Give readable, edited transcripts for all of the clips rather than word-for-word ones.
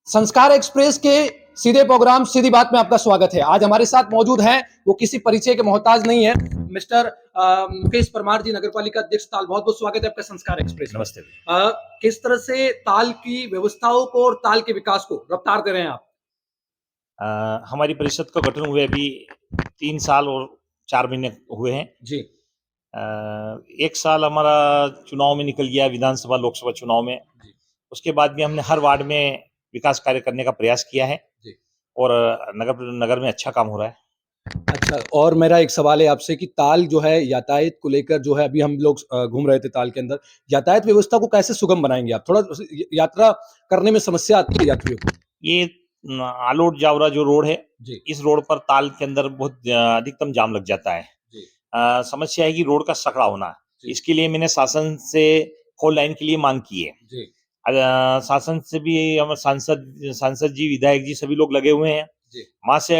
संस्कार एक्सप्रेस के सीधे प्रोग्राम सीधी बात में आपका स्वागत है। आज हमारे साथ मौजूद हैं, वो किसी परिचय के मोहताज नहीं है, मिस्टर मुकेश परमार जी, नगर पालिका अध्यक्ष ताल। बहुत बहुत स्वागत है आपका संस्कार एक्सप्रेस में। नमस्ते। किस तरह से ताल की व्यवस्थाओं को और ताल के विकास को रफ्तार दे रहे हैं आप? हमारी परिषद का गठन हुए अभी 3 साल और 4 महीने हुए हैं। जी। 1 साल हमारा चुनाव में निकल गया, विधानसभा लोकसभा चुनाव में। जी। उसके बाद भी हमने हर वार्ड में विकास कार्य करने का प्रयास किया है जी। और नगर में अच्छा काम हो रहा है। अच्छा, और मेरा एक सवाल है आपसे कि ताल जो है यातायात को लेकर जो है, अभी हम लोग घूम रहे थे ताल के अंदर, यातायात व्यवस्था को कैसे सुगम बनाएंगे आप? थोड़ा यात्रा करने में समस्या आती है यात्रियों को? ये आलोट जावरा जो रोड है, जी। इस रोड पर ताल के अंदर बहुत अधिकतम जाम लग जाता है। जी। समस्या है कि रोड का सकड़ा होना। जी। इसके लिए मैंने शासन से 4 लाइन के लिए मांग की है। जी। शासन से भी हम सांसद जी, विधायक जी सभी लोग लगे हुए हैं। जी। वहां से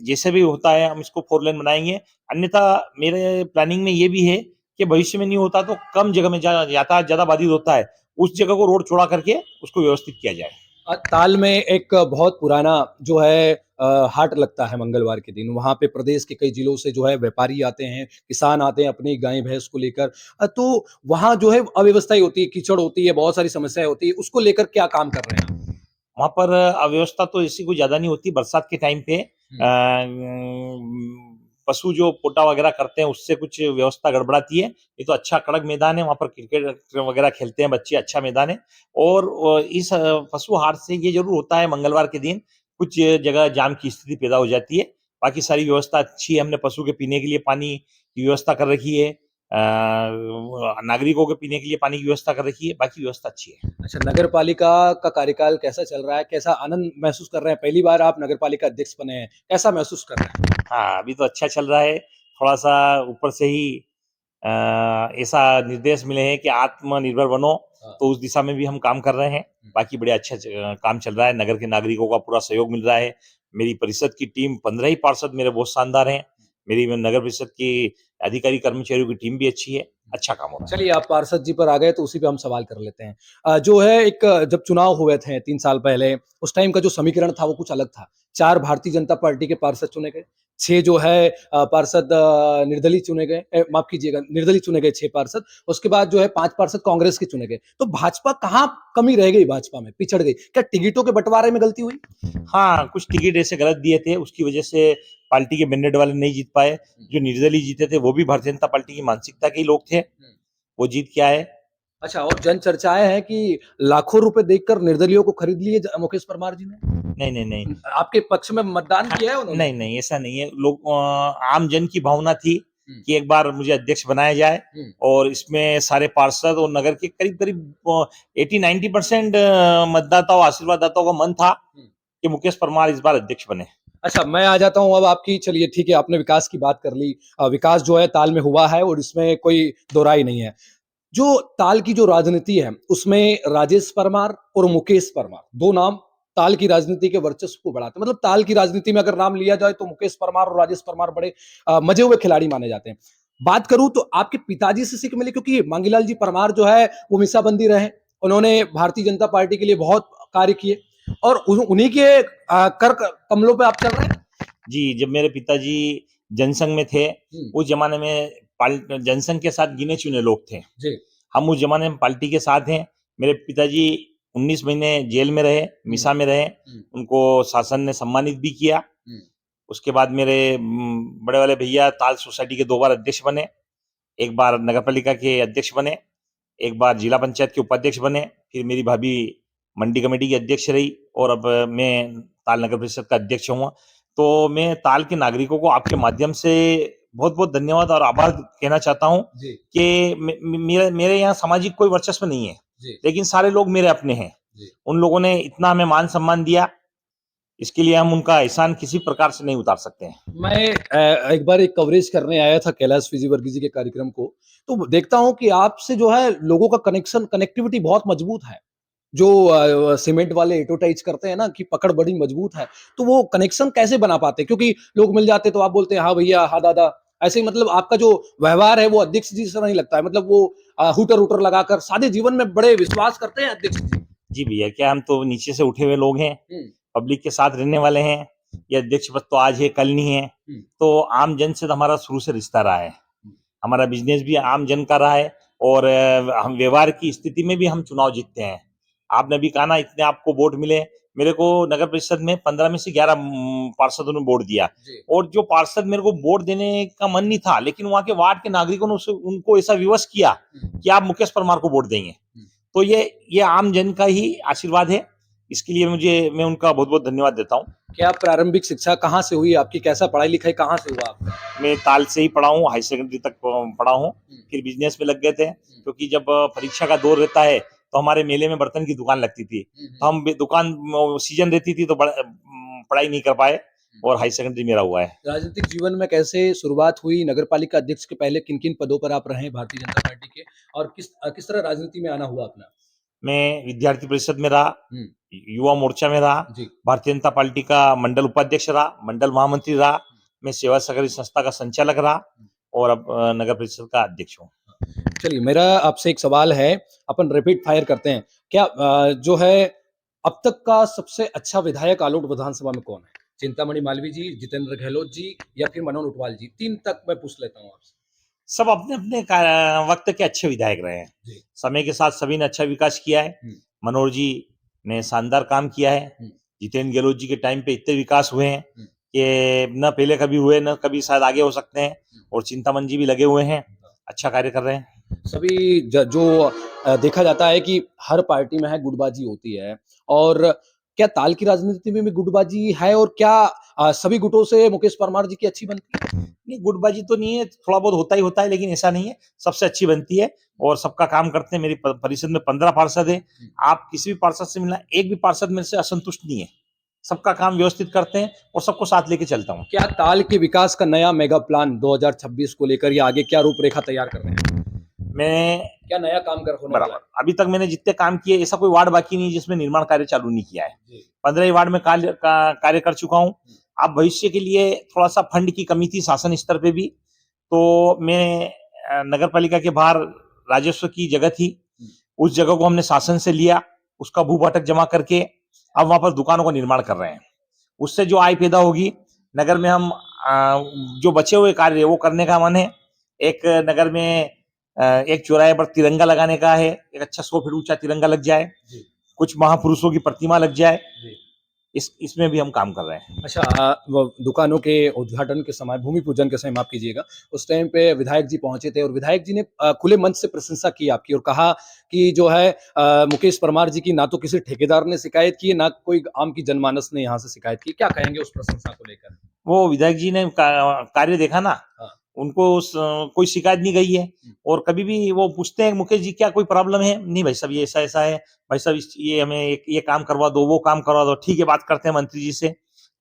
जैसे भी होता है हम इसको 4 लाइन बनाएंगे। अन्यथा मेरे प्लानिंग में ये भी है कि भविष्य में नहीं होता तो कम जगह में यातायात ज्यादा बाधित होता है, उस जगह को रोड चौड़ा करके उसको व्यवस्थित किया जाए। ताल में एक बहुत पुराना जो है हाट लगता है मंगलवार के दिन। वहाँ पे प्रदेश के कई जिलों से जो है व्यापारी आते हैं, किसान आते हैं अपनी गाय भैंस को लेकर। तो वहाँ जो है अव्यवस्थाएं होती है, कीचड़ होती है, बहुत सारी समस्याएं होती है। उसको लेकर क्या काम कर रहे हैं आप? वहां पर अव्यवस्था तो ऐसी कोई ज्यादा नहीं होती। बरसात के टाइम पे पशु जो पोटा वगैरह करते हैं उससे कुछ व्यवस्था गड़बड़ाती है। ये तो अच्छा कड़क मैदान है, वहां पर क्रिकेट वगैरह खेलते हैं बच्चे, अच्छा मैदान है। और इस पशु हाट से ये जरूर होता है मंगलवार के दिन कुछ जगह जाम की स्थिति पैदा हो जाती है। बाकी सारी व्यवस्था अच्छी है। हमने पशु के पीने के लिए पानी की व्यवस्था कर रखी है, नागरिकों के पीने के लिए पानी की व्यवस्था कर रखी है। बाकी व्यवस्था अच्छी है। अच्छा, नगर पालिका का कार्यकाल कैसा चल रहा है? कैसा आनंद महसूस कर रहे हैं? पहली बार आप नगर पालिका अध्यक्ष बने हैं, कैसा महसूस कर रहे हैं? हाँ, अभी तो अच्छा चल रहा है। थोड़ा सा ऊपर से ही ऐसा निर्देश मिले हैं कि आत्मनिर्भर बनो, हाँ। तो उस दिशा में भी हम काम कर रहे हैं। बाकी बड़े अच्छा काम चल रहा है। नगर के नागरिकों का पूरा सहयोग मिल रहा है। मेरी परिषद की टीम 15 ही पार्षद मेरे बहुत शानदार हैं। मेरी नगर परिषद की अधिकारी कर्मचारियों की टीम भी अच्छी है। अच्छा काम हो रहा है। चलिए, आप पार्षद जी पर आ गए तो उसी पे हम सवाल कर लेते हैं। जो है एक जब चुनाव हुए थे 3 साल पहले, उस टाइम का जो समीकरण था वो कुछ अलग था। 4 भारतीय जनता पार्टी के पार्षद चुने गए, 6 जो है पार्षद निर्दलीय चुने गए, माफ कीजिएगा, निर्दलीय चुने गए 6 पार्षद। उसके बाद जो है 5 पार्षद कांग्रेस के चुने गए। तो भाजपा कहाँ कमी रह गई, भाजपा में पिछड़ गई? क्या टिकटों के बंटवारे में गलती हुई? हाँ, कुछ टिकट ऐसे गलत दिए थे, उसकी वजह से पार्टी के मैंडेट वाले नहीं जीत पाए। जो निर्दलीय जीते थे वो भी भारतीय जनता पार्टी की मानसिकता के ही लोग थे, वो जीत के आए। अच्छा, और जन चर्चाएं हैं कि लाखों रुपए देकर निर्दलियों को खरीद लिए मुकेश परमार जी ने। नहीं, नहीं, नहीं। आपके पक्ष में मतदान किया है उन्होंने? नहीं, नहीं, ऐसा नहीं है। लोग आम जन की भावना थी हम्म। कि एक बार मुझे अध्यक्ष बनाया जाए, हम्म। और इसमें सारे पार्षद और नगर के करीब-करीब 80-90% मतदाताओं, आशीर्वाददाताओं का मन था कि मुकेश परमार इस बार अध्यक्ष बने। अच्छा, मैं आ जाता हूँ अब आपकी। चलिए ठीक है, आपने विकास की बात कर ली। विकास जो है ताल में हुआ है और इसमें कोई दो राय नहीं है। जो ताल की जो राजनीति है उसमें राजेश परमार और मुकेश परमार, दो नाम ताल की राजनीति के वर्चस्व को बढ़ाते हैं। मतलब ताल की राजनीति में अगर नाम लिया जाए तो मुकेश परमार और राजेश परमार बड़े मजे हुए खिलाड़ी माने जाते हैं। बात करूं तो आपके पिताजी से सीख मिली, क्योंकि मांगीलाल जी परमार जो है वो मीसाबंदी रहे, उन्होंने भारतीय जनता पार्टी के लिए बहुत कार्य किए, और उन्हीं के कर कमलों पे आप चल रहे हैं। जी, जब मेरे पिताजी जनसंघ में थे, उस जमाने में जनसंघ के साथ गिने चुने लोग थे। जी। हम उस जमाने में पार्टी के साथ हैं। मेरे पिताजी 19 महीने जेल में रहे, मिसा में रहे। उनको शासन ने सम्मानित भी किया। उसके बाद मेरे बड़े वाले भैया ताल सोसाइटी के 2 बार अध्यक्ष बने। एक बार नगर पालिका के अध्यक्ष बने, एक बार जिला पंचायत के उपाध्यक्ष बने। फिर मेरी भाभी मंडी कमेटी की अध्यक्ष रही, और अब मैं ताल नगर परिषद का अध्यक्ष हुआ। तो मैं ताल के नागरिकों को आपके माध्यम से बहुत बहुत धन्यवाद और आभार कहना चाहता हूँ कि मेरे यहाँ सामाजिक कोई वर्चस्व नहीं है, लेकिन सारे लोग मेरे अपने हैं। उन लोगों ने इतना हमें मान सम्मान दिया, इसके लिए हम उनका एहसान किसी प्रकार से नहीं उतार सकते हैं। मैं एक बार एक कवरेज करने आया था कैलाश विजयवर्गीय जी के कार्यक्रम को, तो देखता हूं कि आपसे जो है लोगों का कनेक्टिविटी बहुत मजबूत है। जो सीमेंट वाले एटोटाइज करते हैं ना कि पकड़ बड़ी मजबूत है, तो वो कनेक्शन कैसे बना पाते हैं? क्योंकि लोग मिल जाते तो आप बोलते हैं हाँ भैया, हाँ दादा, ऐसे ही। मतलब आपका जो व्यवहार है वो अध्यक्ष जी से नहीं लगता है। मतलब वो हुटर हुटर लगाकर सादे जीवन में बड़े विश्वास करते हैं अध्यक्ष जी। जी भैया, क्या हम तो नीचे से उठे हुए लोग हैं, हम्म, पब्लिक के साथ रहने वाले हैं। ये अध्यक्ष पद तो आज है, कल नहीं है। हम्म, तो आम जन से तो हमारा शुरू से रिश्ता रहा है। हमारा बिजनेस भी आम जन का रहा है, और हम व्यवहार की स्थिति में भी हम चुनाव जीतते हैं। आपने अभी कहा ना, इतने आपको वोट मिले। मेरे को नगर परिषद में 15 में से 11 पार्षदों ने वोट दिया। जी, और जो पार्षद मेरे को वोट देने का मन नहीं था, लेकिन वहां के वार्ड के नागरिकों ने उनको ऐसा विवश किया हम्म, कि आप मुकेश परमार को वोट देंगे। हम्म। तो ये आम जन का ही आशीर्वाद है। इसके लिए मैं उनका बहुत बहुत धन्यवाद देता हूँ। क्या प्रारंभिक शिक्षा कहाँ से हुई आपकी? कैसा पढ़ाई लिखाई कहाँ से हुआ आपका? मैं ताल से ही पढ़ा हूँ, हाई सेकेंडरी तक पढ़ा हूँ। हम्म, फिर बिजनेस में लग गए थे, क्योंकि जब परीक्षा का दौर रहता है तो हमारे मेले में बर्तन की दुकान लगती थी। तो हम दुकान सीजन रहती थी तो पढ़ाई नहीं कर पाए, और हाई सेकेंडरी मेरा हुआ है। राजनीतिक जीवन में कैसे शुरुआत हुई? नगरपालिका अध्यक्ष के पहले किन-किन पदों पर आप रहे भारतीय जनता पार्टी के? और किस तरह राजनीति में आना हुआ अपना? मैं विद्यार्थी परिषद में रहा, हुँ, युवा मोर्चा में रहा, जी। भारतीय जनता पार्टी का मंडल उपाध्यक्ष रहा, मंडल महामंत्री रहा, मैं सेवा सहकारी संस्था का संचालक रहा, और अब नगर परिषद का अध्यक्ष हूँ। चलिए मेरा आपसे एक सवाल है, अपन रैपिड फायर करते हैं। क्या जो है अब तक का सबसे अच्छा विधायक आलोट विधानसभा में कौन है? चिंतामणि मालवीय जी, जितेंद्र गहलोत जी या फिर मनोहर ऊंटवाल जी? 3 तक मैं पूछ लेता हूँ आपसे। सब अपने अपने वक्त के अच्छे विधायक रहे हैं। जी। समय के साथ सभी ने अच्छा विकास किया है। हुँ, मनोहर जी ने शानदार काम किया है। हुँ, जितेंद्र गहलोत जी के टाइम पे इतने विकास हुए हैं हुँ, कि न पहले कभी हुए, न कभी शायद आगे हो सकते हैं। हुँ। और चिंतामन जी भी लगे हुए हैं, अच्छा कार्य कर रहे हैं। सभी जो देखा जाता है कि हर पार्टी में है गुटबाजी होती है और क्या ताल की राजनीति में भी गुटबाजी है और क्या सभी गुटों से मुकेश परमार जी की अच्छी बनती है? नहीं, गुटबाजी तो नहीं है, थोड़ा बहुत होता है, लेकिन ऐसा नहीं है। सबसे अच्छी बनती है और सबका काम करते हैं। मेरी परिषद में 15 पार्षद है। आप किसी भी पार्षद से मिलना, एक भी पार्षद मेरे से असंतुष्ट नहीं है। सबका काम व्यवस्थित करते हैं और सबको साथ लेके चलता हूँ। क्या ताल के विकास का नया मेगा प्लान 2026 को लेकर या आगे क्या रूपरेखा तैयार कर रहे हैं? मैं क्या नया काम कर होने वाला बराबर, है? अभी तक मैंने जितने काम किए, ऐसा कोई वार्ड बाकी नहीं है जिसमें निर्माण कार्य चालू नहीं किया है। जी। 15 ही वार्ड में कार्य कर चुका हूँ। अब भविष्य के लिए थोड़ा सा फंड की कमी थी शासन स्तर पे भी, तो मैं नगर पालिका के बाहर राजस्व की जगह थी, उस जगह को हमने शासन से लिया, उसका भू भाटक जमा करके अब वहां पर दुकानों का निर्माण कर रहे हैं। उससे जो आय पैदा होगी, नगर में हम जो बचे हुए कार्य है वो करने का मन है। एक नगर में एक चौराहे पर तिरंगा लगाने का है, एक अच्छा 100 फीट ऊंचा तिरंगा लग जाए, जी, कुछ महापुरुषों की प्रतिमा लग जाए। जी। इसमें भी हम काम कर रहे हैं। अच्छा वो दुकानों के उद्घाटन के समय, भूमि पूजन के समय माफ़ कीजिएगा, उस टाइम पे विधायक जी पहुँचे थे और विधायक जी ने खुले मंच से प्रशंसा की आपकी और कहा कि जो है मुकेश परमार जी की ना तो किसी ठेकेदार ने शिकायत की है, ना कोई आम की जनमानस ने यहाँ से शिकायत की। क्या कहेंगे उस प्रशंसा को लेकर? वो विधायक जी ने कार्य देखा ना, हाँ। उनको कोई शिकायत नहीं गई है। हुँ, और कभी भी वो पूछते हैं, मुकेश जी क्या कोई प्रॉब्लम है? नहीं भाई साहब, ये ऐसा ऐसा है। भाई साहब ये हमें ये काम करवा दो, वो काम करवा दो। ठीक है, बात करते हैं मंत्री जी से।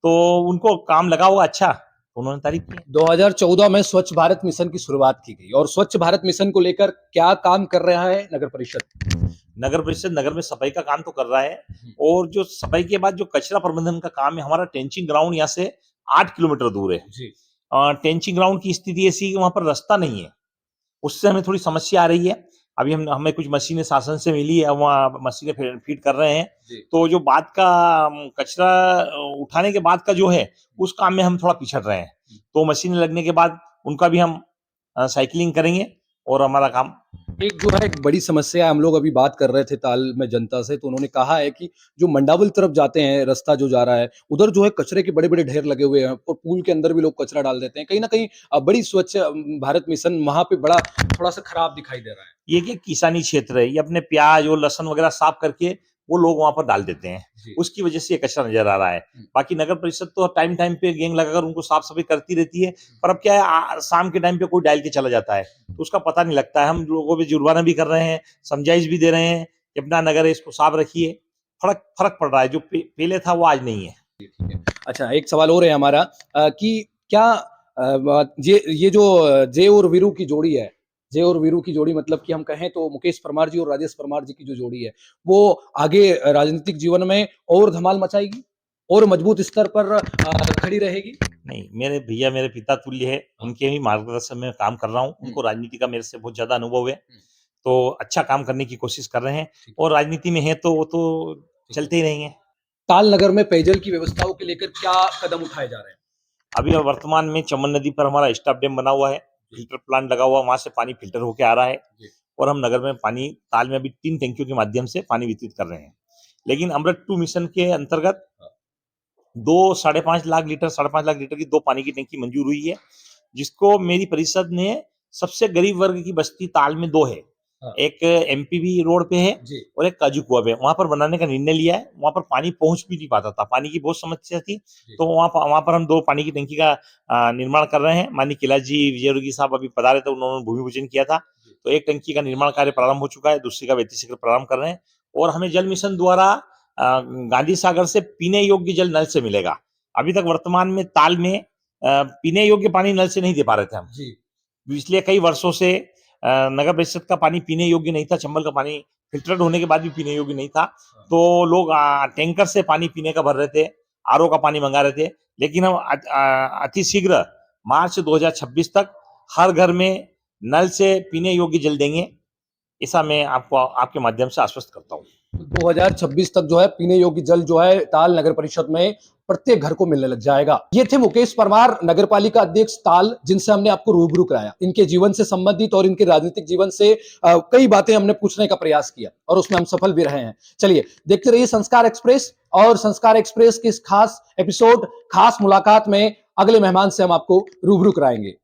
तो उनको काम लगा होगा अच्छा, तो उन्होंने तारीफ की। 2014 में स्वच्छ भारत मिशन की शुरुआत की गई और स्वच्छ भारत मिशन को लेकर क्या काम कर रहा है नगर परिषद? नगर परिषद नगर में सफाई का काम तो कर रहा है, हुँ, और जो सफाई के बाद जो कचरा प्रबंधन का काम है, हमारा टेंचिंग ग्राउंड यहाँ से 8 किलोमीटर दूर है। जी। टेंचिंग ग्राउंड की स्थिति ऐसी है कि वहां पर रास्ता नहीं है, उससे हमें थोड़ी समस्या आ रही है। अभी हमें कुछ मशीनें शासन से मिली है, वहाँ मशीनें फीड कर रहे हैं। जी। तो जो बाद का कचरा उठाने के बाद का जो है, उस काम में हम थोड़ा पिछड़ रहे हैं। तो मशीनें लगने के बाद उनका भी हम साइकिलिंग करेंगे, और हमारा काम। एक जो है एक बड़ी समस्या है, हम लोग अभी बात कर रहे थे ताल में जनता से, तो उन्होंने कहा है कि जो मंडावल तरफ जाते हैं, रास्ता जो जा रहा है, उधर जो है कचरे के बड़े-बड़े ढेर लगे हुए हैं और पुल के अंदर भी लोग कचरा डाल देते हैं। कहीं न कहीं बड़ी स्वच्छ भारत मिशन वहाँ पे बड़ा थोड़ा-सा खराब दिखाई दे रहा है। ये कि किसानी क्षेत्र है, ये अपने प्याज और लहसुन वगैरह साफ करके वो लोग वहां पर डाल देते हैं। जी। उसकी वजह से ये कचरा नजर आ रहा है। हुँ, बाकी नगर परिषद तो टाइम टाइम पे गैंग लगाकर उनको साफ सफाई करती रहती है। पर अब क्या है, शाम के टाइम पे कोई डाल के चला जाता है, तो उसका पता नहीं लगता है। हम लोगों पे जुर्माना भी कर रहे हैं, समझाइश भी दे रहे हैं कि अपना नगर है, इसको साफ रखिए। फर्क फर्क पड़ रहा है, जो पहले था वो आज नहीं है। ठीक है। अच्छा एक सवाल और है हमारा कि क्या ये जो जे और वीरू की जोड़ी है, जे और वीरू की जोड़ी मतलब कि हम कहें तो मुकेश परमार जी और राजेश परमार जी की जो जोड़ी है, वो आगे राजनीतिक जीवन में और धमाल मचाएगी? और मजबूत स्तर पर खड़ी रहेगी? नहीं, मेरे भैया मेरे पिता तुल्य है, हाँ। उनके ही मार्गदर्शन में काम कर रहा हूँ। हुँ, उनको राजनीति का मेरे से बहुत ज़्यादा अनुभव है। हुँ, तो अच्छा काम करने की कोशिश कर रहे हैं और राजनीति में है तो वो तो चलते ही रहेंगे। ताल नगर में पेयजल की व्यवस्थाओं को लेकर क्या कदम उठाए जा रहे हैं? अभी वर्तमान में चमन नदी पर हमारा स्टॉप डैम बना हुआ है, फिल्टर प्लांट लगा हुआ, वहां से पानी फिल्टर होके आ रहा है और हम नगर में पानी ताल में अभी 3 टंकियों के माध्यम से पानी वितरित कर रहे हैं। लेकिन अमृत 2 मिशन के अंतर्गत 5.5 लाख लीटर की 2 पानी की टंकी मंजूर हुई है, जिसको मेरी परिषद ने सबसे गरीब वर्ग की बस्ती ताल में 2 है, एक एमपीवी रोड पे है और एक काजू कुआ पे, वहां पर बनाने का निर्णय लिया है। वहां पर पानी पहुंच भी नहीं पाता था, पानी की बहुत समस्या थी, तो वहां पर हम 2 पानी की टंकी का निर्माण कर रहे हैं। माननीय कैलाश जी विजयवर्गीय साहब अभी पधारे थे, उन्होंने भूमि पूजन किया था, तो एक टंकी का निर्माण कार्य प्रारंभ हो चुका है, दूसरी का व्यक्ति शीघ्र प्रारंभ कर रहे हैं और हमें जल मिशन द्वारा गांधी सागर से पीने योग्य जल नल से मिलेगा। अभी तक वर्तमान में ताल में पीने योग्य पानी नल से नहीं दे पा रहे थे हम, पिछले कई वर्षों से नगर परिषद का पानी पीने योग्य नहीं था, चंबल का पानी फिल्टर्ड होने के बाद भी पीने योग्य नहीं था, तो लोग टैंकर से पानी पीने का भर रहे थे, आरओ का पानी मंगा रहे थे। लेकिन हम अति शीघ्र मार्च 2026 तक हर घर में नल से पीने योग्य जल देंगे, ऐसा मैं आपको आपके माध्यम से आश्वस्त करता हूँ। 2026 तक जो है पीने योग्य जल जो है ताल नगर परिषद में प्रत्येक घर को मिलने लग जाएगा। ये थे मुकेश परमार, नगरपालिका अध्यक्ष ताल, जिनसे हमने आपको रूबरू कराया। इनके जीवन से संबंधित और इनके राजनीतिक जीवन से कई बातें हमने पूछने का प्रयास किया और उसमें हम सफल भी रहे हैं। चलिए देखते रहिए संस्कार एक्सप्रेस, और संस्कार एक्सप्रेस की इस खास एपिसोड, खास मुलाकात में अगले मेहमान से हम आपको रूबरू कराएंगे।